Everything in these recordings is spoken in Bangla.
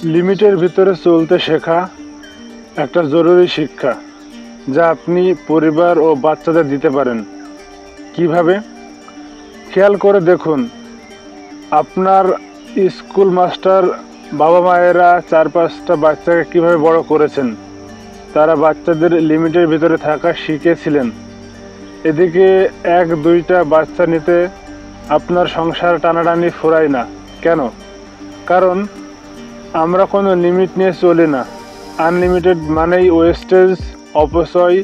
লিমিটের ভিতরে চলতে শেখা একটা জরুরি শিক্ষা, যা আপনি পরিবার ও বাচ্চাদের দিতে পারেন। কিভাবে? খেয়াল করে দেখুন, আপনার স্কুল মাস্টার বাবা মায়েরা 4-5টা বাচ্চাকে কিভাবে বড় করেছেন। তারা বাচ্চাদের লিমিটের ভিতরে থাকা শিখেছিলেন। এদিকে 1-2টা বাচ্চা নিতে আপনার সংসার টানাটানি ফুরায় না কেন? কারণ আমরা কোনো লিমিট নিয়ে চলি না। আনলিমিটেড মানেই ওয়েস্টেজ, অপচয়,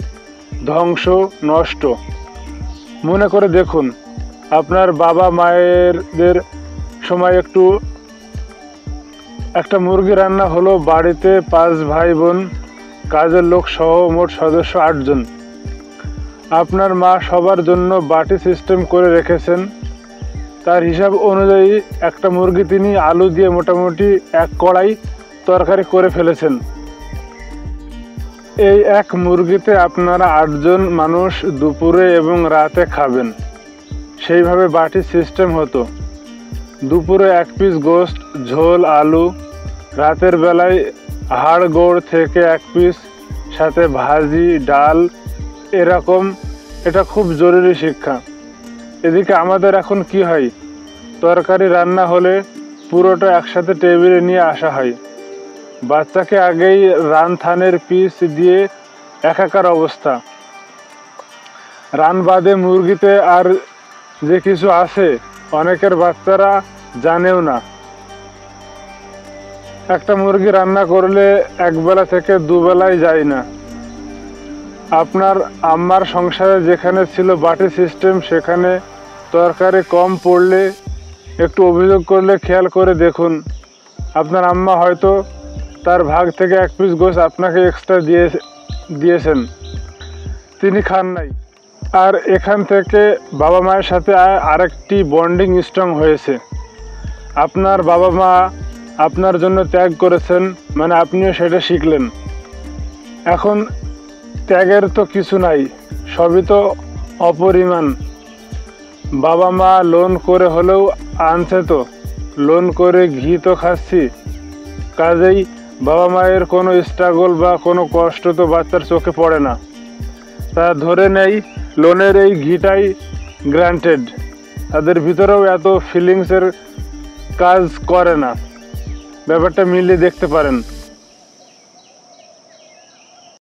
ধ্বংস, নষ্ট। মনে করে দেখুন, আপনার বাবা মায়েরদের সময় একটা মুরগি রান্না হলো, বাড়িতে 5 ভাই বোন, কাজের লোক সহ মোট সদস্য 8 জন। আপনার মা সবার জন্য বাটি সিস্টেম করে রেখেছেন। তার হিসাব অনুযায়ী একটা মুরগি তিনি আলু দিয়ে মোটামুটি 1 কড়াই তরকারি করে ফেলেছেন। এই এক মুরগিতে আপনারা 8 জন মানুষ দুপুরে এবং রাতে খাবেন। সেইভাবে বাটি সিস্টেম হতো। দুপুরে 1 পিস গোস্ত, ঝোল, আলু, রাতের বেলায় হাড় গোড় থেকে 1 পিস, সাথে ভাজি, ডাল, এরকম। এটা খুব জরুরি শিক্ষা। এদিকে আমাদের এখন কি হয়, তরকারি রান্না হলে পুরোটা একসাথে টেবিলে নিয়ে আসা হয়। বাচ্চাকে আগেই রানথানের পিস দিয়ে একাকার অবস্থা। রান বাদে মুরগিতে আর যে কিছু আছে অনেকের বাচ্চারা জানেও না। একটা মুরগি রান্না করলে 1 বেলা থেকে 2 বেলায় যায় না। আপনার আম্মার সংসারে যেখানে ছিল বাটি সিস্টেম, সেখানে তরকারি কম পড়লে একটু অভিযোগ করলে খেয়াল করে দেখুন, আপনার আম্মা হয়তো তার ভাগ থেকে 1 পিস গোশ আপনাকে এক্সট্রা দিয়েছেন, তিনি খান নাই। আর এখান থেকে বাবা মায়ের সাথে আরেকটি বন্ডিং স্ট্রং হয়েছে। আপনার বাবা মা আপনার জন্য ত্যাগ করেছেন, মানে আপনিও সেটা শিখলেন। এখন ত্যাগের তো কিছু নাই, সবই তো অপরিমাণ। বাবা মা লোন করে হলেও আনছে, তো লোন করে ঘি তো খাচ্ছি। কাজেই বাবা মায়ের কোনো স্ট্রাগল বা কোনো কষ্ট তো বাচ্চার চোখে পড়ে না। তা ধরে নেই লোনের এই ঘিটাই গ্রান্টেড। তাদের ভিতরেও এত ফিলিংসের কাজ করে না। ব্যাপারটা মিলিয়ে দেখতে পারেন।